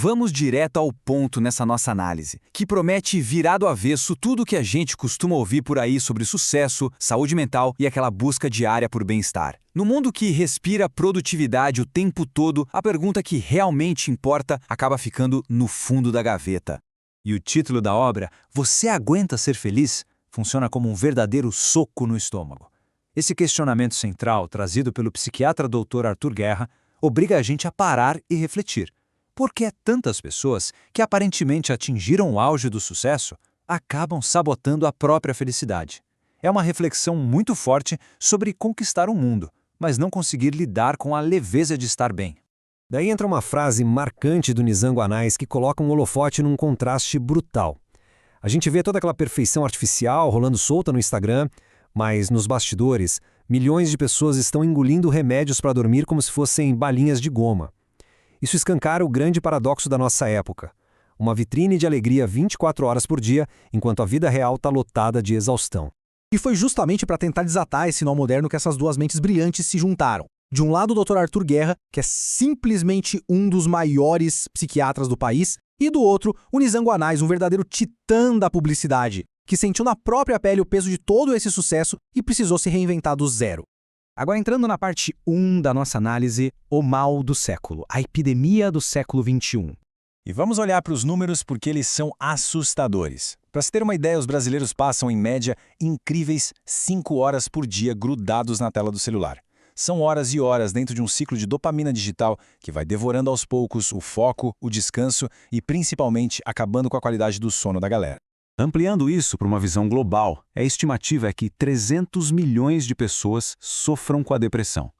Vamos direto ao ponto nessa nossa análise, que promete virar do avesso tudo o que a gente costuma ouvir por aí sobre sucesso, saúde mental e aquela busca diária por bem-estar. No mundo que respira produtividade o tempo todo, a pergunta que realmente importa acaba ficando no fundo da gaveta. E o título da obra, Você Aguenta Ser Feliz? Funciona como um verdadeiro soco no estômago. Esse questionamento central, trazido pelo psiquiatra Dr. Arthur Guerra, obriga a gente a parar e refletir. Por que tantas pessoas que aparentemente atingiram o auge do sucesso acabam sabotando a própria felicidade? É uma reflexão muito forte sobre conquistar o mundo, mas não conseguir lidar com a leveza de estar bem. Daí entra uma frase marcante do Nizam Anais que coloca um holofote num contraste brutal. A gente vê toda aquela perfeição artificial rolando solta no Instagram, mas nos bastidores, milhões de pessoas estão engolindo remédios para dormir como se fossem balinhas de goma. Isso escancara o grande paradoxo da nossa época. Uma vitrine de alegria 24 horas por dia, enquanto a vida real está lotada de exaustão. E foi justamente para tentar desatar esse nó moderno que essas duas mentes brilhantes se juntaram. De um lado, o Dr. Arthur Guerra, que é simplesmente um dos maiores psiquiatras do país, e do outro, o Nizam Anais, um verdadeiro titã da publicidade, que sentiu na própria pele o peso de todo esse sucesso e precisou se reinventar do zero. Agora, entrando na parte 1 da nossa análise, o mal do século, a epidemia do século XXI. E vamos olhar para os números porque eles são assustadores. Para se ter uma ideia, os brasileiros passam, em média, incríveis 5 horas por dia grudados na tela do celular. São horas e horas dentro de um ciclo de dopamina digital que vai devorando aos poucos o foco, o descanso e, principalmente, acabando com a qualidade do sono da galera. Ampliando isso para uma visão global, a estimativa é que 300 milhões de pessoas sofram com a depressão.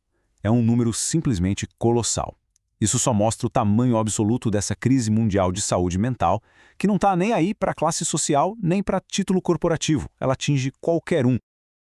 É um número simplesmente colossal. Isso só mostra o tamanho absoluto dessa crise mundial de saúde mental, que não está nem aí para classe social nem para título corporativo. Ela atinge qualquer um.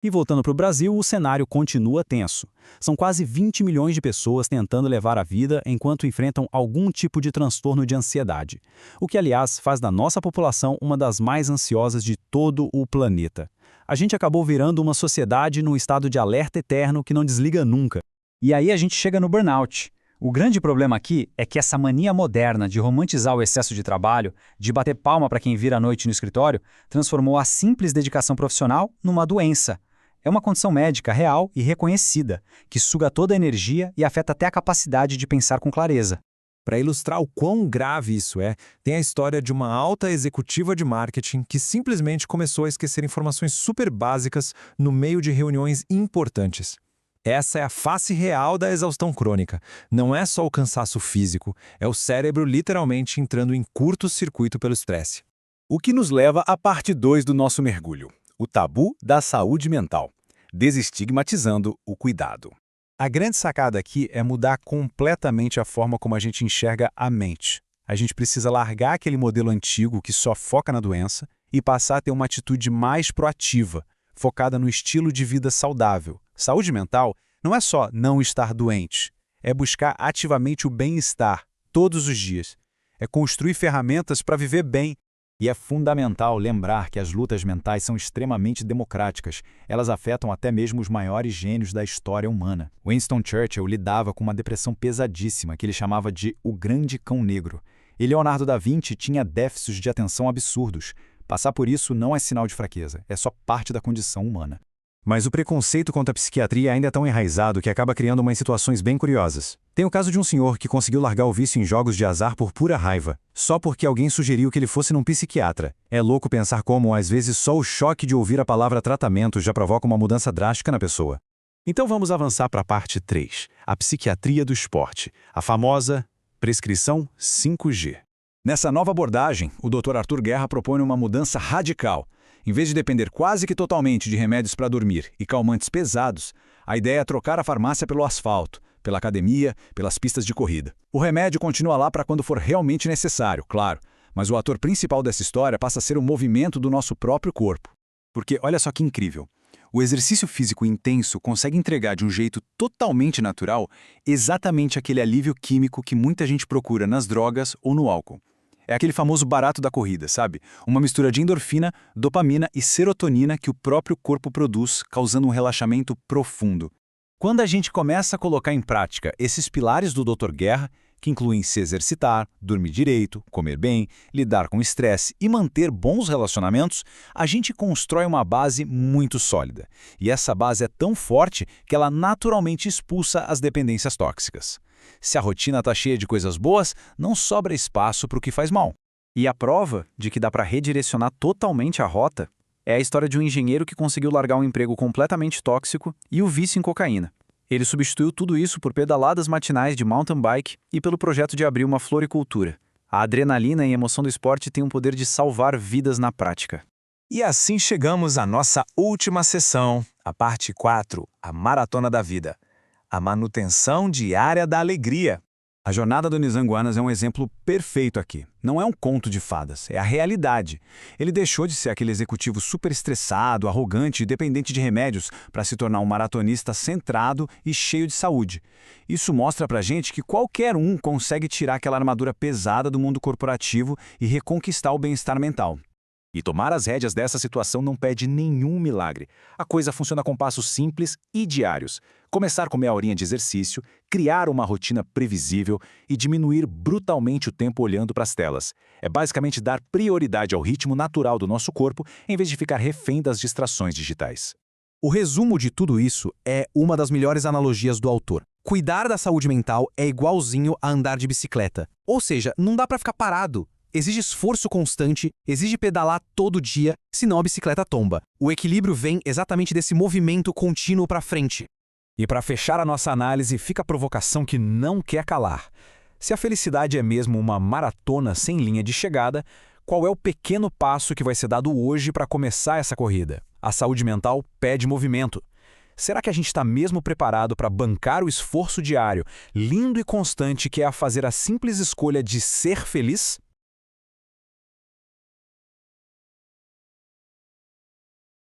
E voltando para o Brasil, o cenário continua tenso. São quase 20 milhões de pessoas tentando levar a vida enquanto enfrentam algum tipo de transtorno de ansiedade. O que, aliás, faz da nossa população uma das mais ansiosas de todo o planeta. A gente acabou virando uma sociedade num estado de alerta eterno que não desliga nunca. E aí a gente chega no burnout. O grande problema aqui é que essa mania moderna de romantizar o excesso de trabalho, de bater palma para quem vira à noite no escritório, transformou a simples dedicação profissional numa doença. É uma condição médica real e reconhecida, que suga toda a energia e afeta até a capacidade de pensar com clareza. Para ilustrar o quão grave isso é, tem a história de uma alta executiva de marketing que simplesmente começou a esquecer informações super básicas no meio de reuniões importantes. Essa é a face real da exaustão crônica. Não é só o cansaço físico, é o cérebro literalmente entrando em curto-circuito pelo estresse. O que nos leva à parte 2 do nosso mergulho, o tabu da saúde mental, desestigmatizando o cuidado. A grande sacada aqui é mudar completamente a forma como a gente enxerga a mente. A gente precisa largar aquele modelo antigo que só foca na doença e passar a ter uma atitude mais proativa, focada no estilo de vida saudável. Saúde mental não é só não estar doente, é buscar ativamente o bem-estar todos os dias. É construir ferramentas para viver bem. E é fundamental lembrar que as lutas mentais são extremamente democráticas. Elas afetam até mesmo os maiores gênios da história humana. Winston Churchill lidava com uma depressão pesadíssima que ele chamava de o grande cão negro. E Leonardo da Vinci tinha déficits de atenção absurdos. Passar por isso não é sinal de fraqueza, é só parte da condição humana. Mas o preconceito contra a psiquiatria ainda é tão enraizado que acaba criando umas situações bem curiosas. Tem o caso de um senhor que conseguiu largar o vício em jogos de azar por pura raiva, só porque alguém sugeriu que ele fosse num psiquiatra. É louco pensar como, às vezes, só o choque de ouvir a palavra tratamento já provoca uma mudança drástica na pessoa. Então vamos avançar para a parte 3, a psiquiatria do esporte, a famosa prescrição 5G. Nessa nova abordagem, o Dr. Arthur Guerra propõe uma mudança radical. Em vez de depender quase que totalmente de remédios para dormir e calmantes pesados, a ideia é trocar a farmácia pelo asfalto, pela academia, pelas pistas de corrida. O remédio continua lá para quando for realmente necessário, claro, mas o ator principal dessa história passa a ser o movimento do nosso próprio corpo. Porque olha só que incrível, o exercício físico intenso consegue entregar de um jeito totalmente natural exatamente aquele alívio químico que muita gente procura nas drogas ou no álcool. É aquele famoso barato da corrida, sabe? Uma mistura de endorfina, dopamina e serotonina que o próprio corpo produz, causando um relaxamento profundo. Quando a gente começa a colocar em prática esses pilares do Dr. Guerra, que incluem se exercitar, dormir direito, comer bem, lidar com estresse e manter bons relacionamentos, a gente constrói uma base muito sólida. E essa base é tão forte que ela naturalmente expulsa as dependências tóxicas. Se a rotina está cheia de coisas boas, não sobra espaço para o que faz mal. E a prova de que dá para redirecionar totalmente a rota é a história de um engenheiro que conseguiu largar um emprego completamente tóxico e o vício em cocaína. Ele substituiu tudo isso por pedaladas matinais de mountain bike e pelo projeto de abrir uma floricultura. A adrenalina e a emoção do esporte têm o poder de salvar vidas na prática. E assim chegamos à nossa última sessão, a parte 4, a Maratona da Vida. A manutenção diária da alegria. A jornada do Nizam Guanas é um exemplo perfeito aqui. Não é um conto de fadas, é a realidade. Ele deixou de ser aquele executivo super estressado, arrogante e dependente de remédios para se tornar um maratonista centrado e cheio de saúde. Isso mostra pra gente que qualquer um consegue tirar aquela armadura pesada do mundo corporativo e reconquistar o bem-estar mental. E tomar as rédeas dessa situação não pede nenhum milagre. A coisa funciona com passos simples e diários. Começar com meia horinha de exercício, criar uma rotina previsível e diminuir brutalmente o tempo olhando para as telas. É basicamente dar prioridade ao ritmo natural do nosso corpo em vez de ficar refém das distrações digitais. O resumo de tudo isso é uma das melhores analogias do autor. Cuidar da saúde mental é igualzinho a andar de bicicleta. Ou seja, não dá para ficar parado. Exige esforço constante, exige pedalar todo dia, senão a bicicleta tomba. O equilíbrio vem exatamente desse movimento contínuo para frente. E para fechar a nossa análise, fica a provocação que não quer calar. Se a felicidade é mesmo uma maratona sem linha de chegada, qual é o pequeno passo que vai ser dado hoje para começar essa corrida? A saúde mental pede movimento. Será que a gente está mesmo preparado para bancar o esforço diário, lindo e constante que é a fazer a simples escolha de ser feliz?